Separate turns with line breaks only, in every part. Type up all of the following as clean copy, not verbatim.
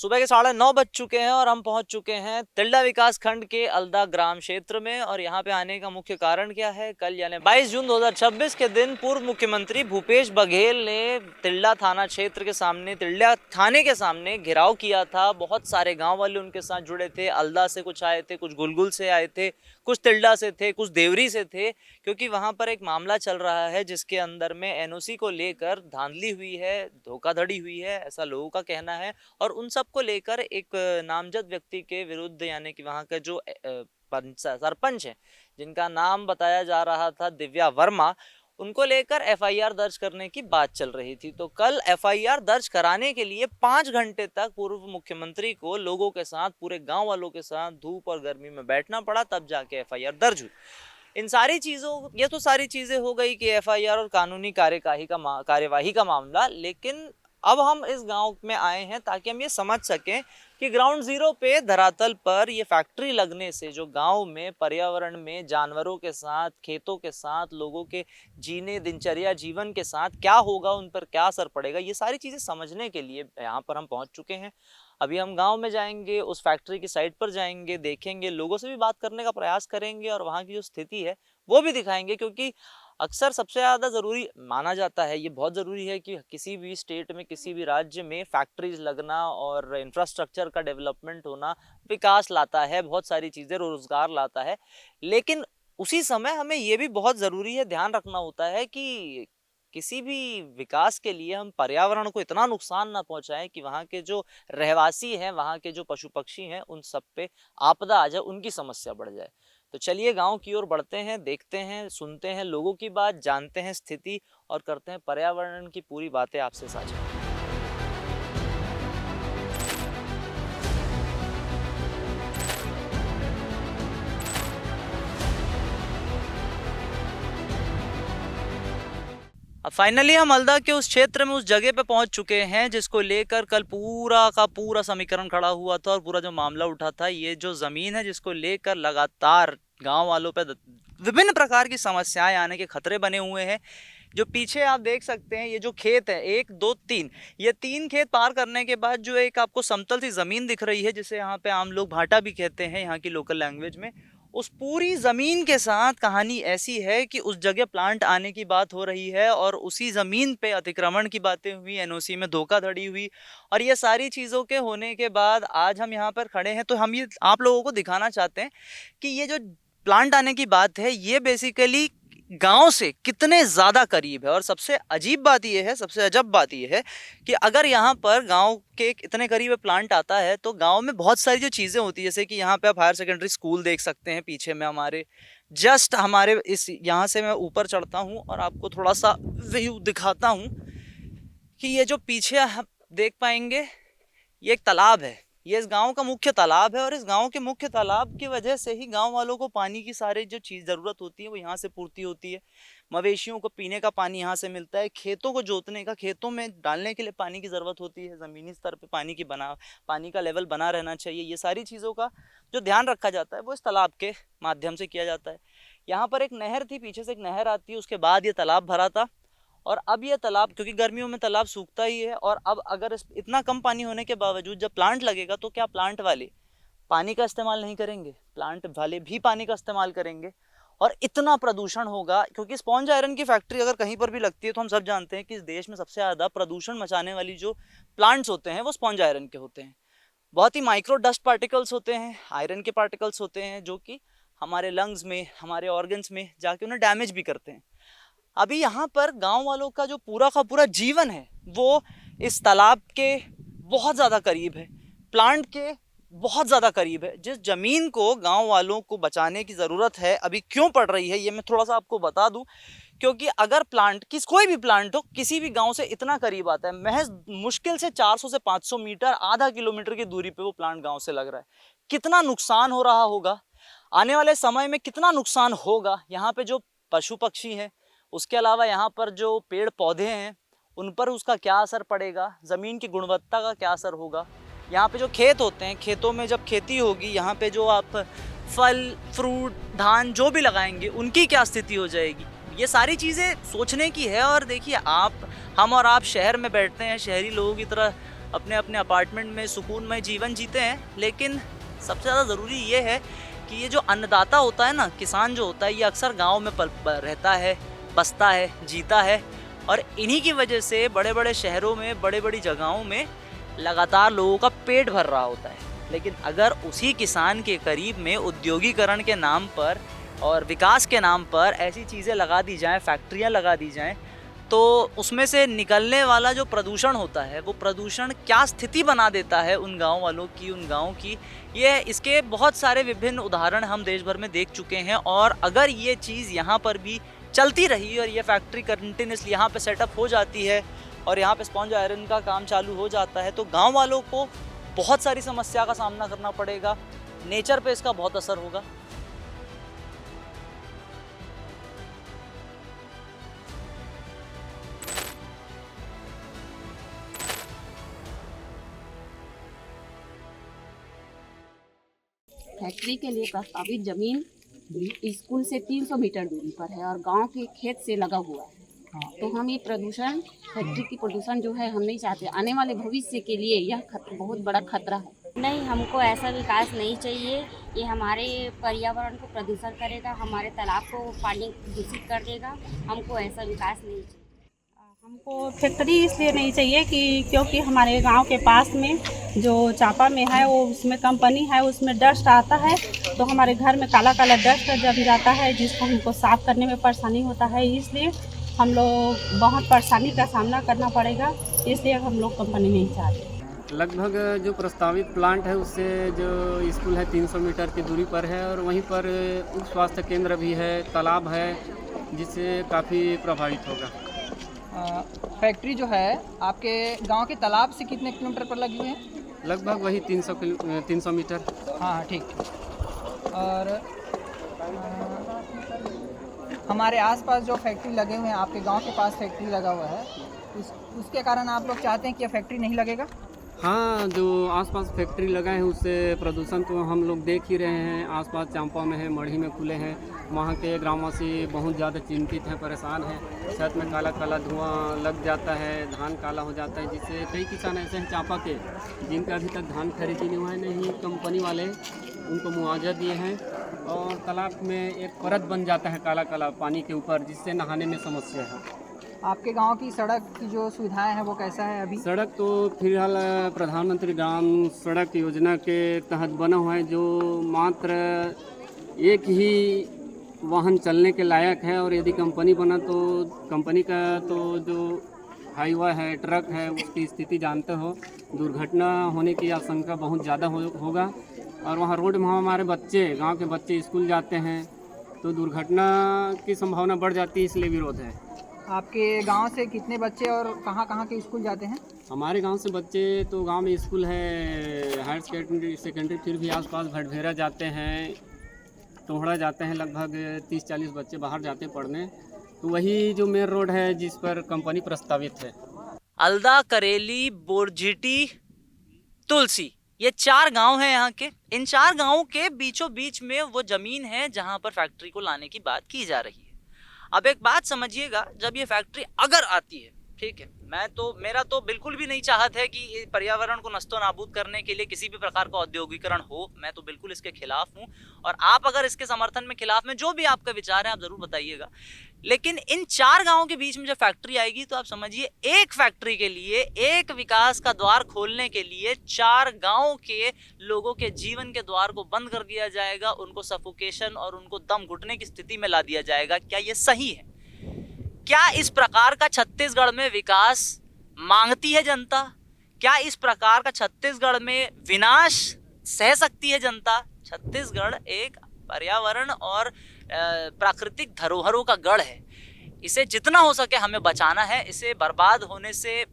सुबह के 9:30 बज चुके हैं और हम पहुंच चुके हैं तिल्दा विकास खंड के अलदा ग्राम क्षेत्र में। और यहाँ पे आने का मुख्य कारण क्या है, कल यानी 22 जून 2026 के दिन पूर्व मुख्यमंत्री भूपेश बघेल ने तिल्दा थाना क्षेत्र के सामने, तिल्दा थाने के सामने घेराव किया था। बहुत सारे गांव वाले उनके साथ जुड़े थे। अलदा से कुछ आए थे, कुछ गुलगुल से आए थे, कुछ तिल्दा से थे, कुछ देवरी से थे, क्योंकि वहां पर एक मामला चल रहा है जिसके अंदर में एनओसी को लेकर धांधली हुई है, धोखाधड़ी हुई है, ऐसा लोगों का कहना है। और उन सब को लेकर एक नामजद व्यक्ति के विरुद्ध, यानी कि वहां का जो सरपंच है, जिनका नाम बताया जा रहा था दिव्या वर्मा, उनको लेकर एफआईआर दर्ज करने की बात चल रही थी। तो कल एफआईआर दर्ज कराने के लिए 5 घंटे तक पूर्व मुख्यमंत्री को लोगों के साथ, पूरे गांव वालों के साथ धूप और गर्मी में बैठना पड़ा, तब जाके एफआईआर दर्ज हुई। इन सारी चीजों, ये तो सारी चीजें हो गई कि एफआईआर और कानूनी कार्यवाही का मामला। लेकिन अब हम इस गांव में आए हैं ताकि हम ये समझ सकें कि ग्राउंड जीरो पे धरातल पर ये फैक्ट्री लगने से जो गांव में, पर्यावरण में, जानवरों के साथ, खेतों के साथ, लोगों के जीने, दिनचर्या, जीवन के साथ क्या होगा, उन पर क्या असर पड़ेगा, ये सारी चीजें समझने के लिए यहाँ पर हम पहुंच चुके हैं। अभी हम गांव में जाएंगे, उस फैक्ट्री की साइट पर जाएंगे, देखेंगे, लोगों से भी बात करने का प्रयास करेंगे और वहाँ की जो स्थिति है वो भी दिखाएंगे। क्योंकि अक्सर सबसे ज़्यादा ज़रूरी माना जाता है, ये बहुत ज़रूरी है कि किसी भी स्टेट में, किसी भी राज्य में फैक्ट्रीज लगना और इंफ्रास्ट्रक्चर का डेवलपमेंट होना विकास लाता है, बहुत सारी चीज़ें, रोजगार लाता है। लेकिन उसी समय हमें ये भी बहुत ज़रूरी है, ध्यान रखना होता है कि किसी भी विकास के लिए हम पर्यावरण को इतना नुकसान ना पहुंचाएं कि वहाँ के जो रहवासी हैं, वहाँ के जो पशु पक्षी हैं, उन सब पे आपदा आ जाए, उनकी समस्या बढ़ जाए। तो चलिए गांव की ओर बढ़ते हैं, देखते हैं, सुनते हैं लोगों की बात, जानते हैं स्थिति और करते हैं पर्यावरण की पूरी बातें आपसे साझा। अब फाइनली हम हल्दा के उस क्षेत्र में, उस जगह पे पहुंच चुके हैं जिसको लेकर कल पूरा का पूरा समीकरण खड़ा हुआ था और पूरा जो मामला उठा था। ये जो जमीन है जिसको लेकर लगातार गांव वालों पे विभिन्न प्रकार की समस्याएं आने के खतरे बने हुए हैं। जो पीछे आप देख सकते हैं, ये जो खेत है, 1 2 3, ये 3 खेत पार करने के बाद जो एक आपको समतल सी जमीन दिख रही है, जिसे यहाँ पे आम लोग भाटा भी कहते हैं यहाँ की लोकल लैंग्वेज में, उस पूरी जमीन के साथ कहानी ऐसी है कि उस जगह प्लांट आने की बात हो रही है और उसी जमीन पे अतिक्रमण की बातें हुई, एनओसी में धोखाधड़ी हुई। और ये सारी चीजों के होने के बाद आज हम यहाँ पर खड़े हैं। तो हम ये आप लोगों को दिखाना चाहते हैं कि ये जो प्लांट आने की बात है, ये बेसिकली गांव से कितने ज्यादा करीब है। और सबसे अजीब बात यह है, सबसे अजब बात यह है कि अगर यहाँ पर गांव के इतने करीब प्लांट आता है तो गांव में बहुत सारी जो चीजें होती है, जैसे कि यहाँ पे आप हायर सेकेंडरी स्कूल देख सकते हैं पीछे में हमारे, जस्ट हमारे इस, यहाँ से मैं ऊपर चढ़ता हूँ और आपको थोड़ा सा व्यू दिखाता हूँ कि ये जो पीछे आप देख पाएंगे, ये एक तालाब है। ये इस गांव का मुख्य तालाब है और इस गांव के मुख्य तालाब की वजह से ही गांव वालों को पानी की सारी जो चीज जरूरत होती है वो यहाँ से पूर्ति होती है। मवेशियों को पीने का पानी यहाँ से मिलता है, खेतों को जोतने का, खेतों में डालने के लिए पानी की जरूरत होती है, जमीनी स्तर पे पानी का लेवल बना रहना चाहिए। ये सारी चीज़ों का जो ध्यान रखा जाता है वो इस तालाब के माध्यम से किया जाता है। यहाँ पर एक नहर थी, पीछे से एक नहर आती है, उसके बाद ये तालाब भरा था। और अब ये तालाब, क्योंकि गर्मियों में तालाब सूखता ही है, और अब अगर इतना कम पानी होने के बावजूद जब प्लांट लगेगा तो क्या प्लांट वाले पानी का इस्तेमाल नहीं करेंगे? प्लांट वाले भी पानी का इस्तेमाल करेंगे और इतना प्रदूषण होगा। क्योंकि स्पॉन्ज आयरन की फैक्ट्री अगर कहीं पर भी लगती है तो हम सब जानते हैं कि इस देश में सबसे ज़्यादा प्रदूषण मचाने वाली जो प्लांट्स होते हैं वो स्पॉन्ज आयरन के होते हैं। बहुत ही माइक्रो डस्ट पार्टिकल्स होते हैं, आयरन के पार्टिकल्स होते हैं, जो कि हमारे लंग्स में, हमारे ऑर्गन्स में जाके उन्हें डैमेज भी करते हैं। अभी यहाँ पर गांव वालों का जो पूरा का पूरा जीवन है वो इस तालाब के बहुत ज़्यादा करीब है, प्लांट के बहुत ज़्यादा करीब है। जिस ज़मीन को गांव वालों को बचाने की ज़रूरत है, अभी क्यों पड़ रही है ये मैं थोड़ा सा आपको बता दूं। क्योंकि अगर प्लांट, कोई भी प्लांट हो, किसी भी गांव से इतना करीब आता है, महज मुश्किल से 400 से 500 मीटर, आधा किलोमीटर की दूरी पे वो प्लांट गांव से लग रहा है, कितना नुकसान हो रहा होगा, आने वाले समय में कितना नुकसान होगा। यहाँ पे जो पशु पक्षी हैं, उसके अलावा यहाँ पर जो पेड़ पौधे हैं, उन पर उसका क्या असर पड़ेगा, ज़मीन की गुणवत्ता का क्या असर होगा। यहाँ पे जो खेत होते हैं, खेतों में जब खेती होगी, यहाँ पे जो आप फल फ्रूट धान जो भी लगाएंगे, उनकी क्या स्थिति हो जाएगी। ये सारी चीज़ें सोचने की है। और देखिए, हम और आप शहर में बैठते हैं, शहरी लोगों की तरह अपने अपने अपार्टमेंट में सुकूनमय जीवन जीते हैं। लेकिन सबसे ज़्यादा ज़रूरी ये है कि ये जो अन्नदाता होता है ना, किसान जो होता है, ये अक्सर गाँव में रहता है, बसता है, जीता है और इन्हीं की वजह से बड़े बड़े शहरों में, बड़े बड़ी जगहों में लगातार लोगों का पेट भर रहा होता है। लेकिन अगर उसी किसान के करीब में औद्योगिकरण के नाम पर और विकास के नाम पर ऐसी चीज़ें लगा दी जाएं, फैक्ट्रियां लगा दी जाएं, तो उसमें से निकलने वाला जो प्रदूषण होता है, वो प्रदूषण क्या स्थिति बना देता है उन गांव वालों की, उन गांव की। ये इसके बहुत सारे विभिन्न उदाहरण हम देश भर में देख चुके हैं। और अगर ये चीज़ यहाँ पर भी चलती रही और ये फैक्ट्री कंटिन्यूसली यहाँ पे सेटअप हो जाती है और यहाँ पे स्पॉन्ज आयरन का काम चालू हो जाता है, तो गाँव वालों को बहुत सारी समस्या का सामना करना पड़ेगा। नेचर पे इसका बहुत असर होगा।
फैक्ट्री के लिए प्रस्तावित जमीन स्कूल से 300 मीटर दूरी पर है और गांव के खेत से लगा हुआ है। तो हम ये प्रदूषण, फैक्ट्री की प्रदूषण जो है हम नहीं चाहते। आने वाले भविष्य के लिए यह बहुत बड़ा खतरा है।
नहीं, हमको ऐसा विकास नहीं चाहिए। ये हमारे पर्यावरण को प्रदूषण करेगा, हमारे तालाब को पानी दूषित कर देगा। हमको ऐसा विकास नहीं चाहिए।
हमको फैक्ट्री इसलिए नहीं चाहिए कि क्योंकि हमारे गांव के पास में जो चापा में है, वो उसमें कंपनी है, उसमें डस्ट आता है, तो हमारे घर में काला काला डस्ट जम जाता है, जिसको हमको साफ़ करने में परेशानी होता है। इसलिए हम लोग बहुत परेशानी का सामना करना पड़ेगा, इसलिए हम लोग कंपनी नहीं चाहते।
लगभग जो प्रस्तावित प्लांट है उससे जो स्कूल है 300 मीटर की दूरी पर है और वहीं पर उप स्वास्थ्य केंद्र भी है, तालाब है, जिससे काफ़ी प्रभावित होगा।
फैक्ट्री जो है आपके गांव के तालाब से कितने किलोमीटर पर लगी हुई है?
लगभग वही 300 मीटर।
हाँ, ठीक। और हमारे आसपास जो फैक्ट्री लगे हुए हैं, आपके गांव के पास फैक्ट्री लगा हुआ है, उसके कारण आप लोग चाहते हैं कि यह फैक्ट्री नहीं लगेगा?
हाँ, जो आसपास फैक्ट्री लगा है उससे प्रदूषण तो हम लोग देख ही रहे हैं। आसपास चांपा में है, मढ़ी में खुले हैं, वहाँ के ग्रामवासी बहुत ज़्यादा चिंतित हैं, परेशान हैं। छत में काला काला धुआं लग जाता है, धान काला हो जाता है, जिससे कई किसान ऐसे हैं चांपा के जिनका अभी तक धान खरीदी नहीं हुआ है, नहीं कंपनी वाले उनको मुआवजा दिए हैं। और तालाब में एक परत बन जाता है काला काला पानी के ऊपर, जिससे नहाने में समस्या है।
आपके गांव की सड़क की जो सुविधाएं हैं वो कैसा है अभी?
सड़क तो फिलहाल प्रधानमंत्री ग्राम सड़क योजना के तहत बना हुआ है, जो मात्र एक ही वाहन चलने के लायक है। और यदि कंपनी बना तो कंपनी का तो जो हाईवा है, ट्रक है, उसकी स्थिति जानते हो, दुर्घटना होने की आशंका बहुत ज़्यादा होगा। और वहाँ रोड में हमारे बच्चे, गांव के बच्चे स्कूल जाते हैं, तो दुर्घटना की संभावना बढ़ जाती है, इसलिए विरोध है।
आपके गांव से कितने बच्चे और कहाँ के स्कूल जाते हैं?
हमारे गांव से बच्चे तो गांव में स्कूल है, हायर सेकेंडरी, फिर भी आसपास भटभेरा जाते हैं, टोहड़ा जाते हैं। लगभग 30-40 बच्चे बाहर जाते हैं पढ़ने। तो वही जो मेन रोड है जिस पर कंपनी प्रस्तावित है।
अलदा, करेली, बोरझिटी, तुलसी, ये 4 गांव हैं यहाँ के। इन 4 गांवों के बीचों बीच में वो जमीन है जहाँ पर फैक्ट्री को लाने की बात की जा रही है। अब एक बात समझिएगा, जब ये फैक्ट्री अगर आती है, ठीक है, मेरा तो बिल्कुल भी नहीं चाहत है कि पर्यावरण को नस्तो नाबूद करने के लिए किसी भी प्रकार का औद्योगिकरण हो। मैं तो बिल्कुल इसके खिलाफ हूँ। और आप अगर इसके समर्थन में, खिलाफ में, जो भी आपका विचार है आप जरूर बताइएगा। लेकिन इन 4 गांवों के बीच में जब फैक्ट्री आएगी तो आप समझिए, एक फैक्ट्री के लिए, एक विकास का द्वार खोलने के लिए 4 गांवों के लोगों के जीवन के द्वार को बंद कर दिया जाएगा, उनको सफोकेशन और उनको दम घुटने की स्थिति में ला दिया जाएगा। क्या ये सही है? क्या इस प्रकार का छत्तीसगढ़ में विकास मांगती है जनता? क्या इस प्रकार का छत्तीसगढ़ में विनाश सह सकती है जनता? छत्तीसगढ़ एक पर्यावरण और प्राकृतिक धरोहरों का गढ़ है। इसे जितना हो सके हमें बचाना है। इसे बर्बाद होने से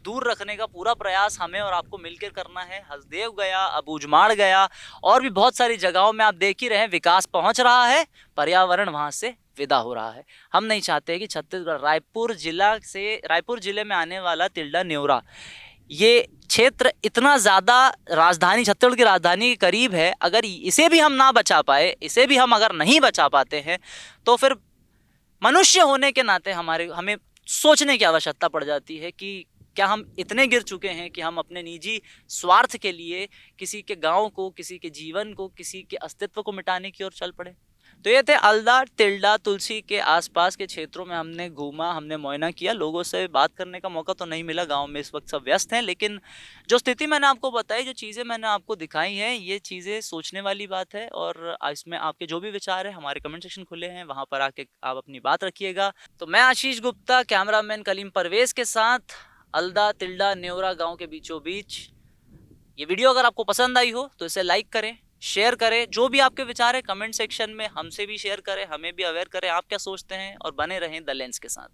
दूर रखने का पूरा प्रयास हमें और आपको मिलकर करना है। हसदेव गया, अबूझमाड़ गया, और भी बहुत सारी जगहों में आप देख ही रहे हैं विकास पहुंच रहा है, पर्यावरण वहां से विदा हो रहा है। हम नहीं चाहते कि छत्तीसगढ़, रायपुर जिले में आने वाला तिल्दा नेवरा, ये क्षेत्र इतना ज़्यादा राजधानी, छत्तीसगढ़ की राजधानी के करीब है। अगर इसे भी हम ना बचा पाए, इसे भी हम अगर नहीं बचा पाते हैं, तो फिर मनुष्य होने के नाते हमें सोचने की आवश्यकता पड़ जाती है कि क्या हम इतने गिर चुके हैं कि हम अपने निजी स्वार्थ के लिए किसी के गांव को, किसी के जीवन को, किसी के अस्तित्व को मिटाने की ओर चल पड़े? तो ये थे अल्दा, तिल्दा, तुलसी के आसपास के क्षेत्रों में हमने घूमा, हमने मुआयना किया। लोगों से बात करने का मौका तो नहीं मिला, गांव में इस वक्त सब व्यस्त हैं, लेकिन जो स्थिति मैंने आपको बताई, जो चीज़ें मैंने आपको दिखाई हैं, ये चीज़ें सोचने वाली बात है। और इसमें आपके जो भी विचार है, हमारे कमेंट सेक्शन खुले हैं, वहां पर आके आप अपनी बात रखिएगा। तो मैं आशीष गुप्ता, कैमरामैन कलीम परवेज के साथ, अल्दा, तिल्दा, नेवरा गाँव के बीचों बीच। ये वीडियो अगर आपको पसंद आई हो तो इसे लाइक करें, शेयर करें। जो भी आपके विचार है कमेंट सेक्शन में हमसे भी शेयर करें, हमें भी अवेयर करें आप क्या सोचते हैं, और बने रहें द लेंस के साथ।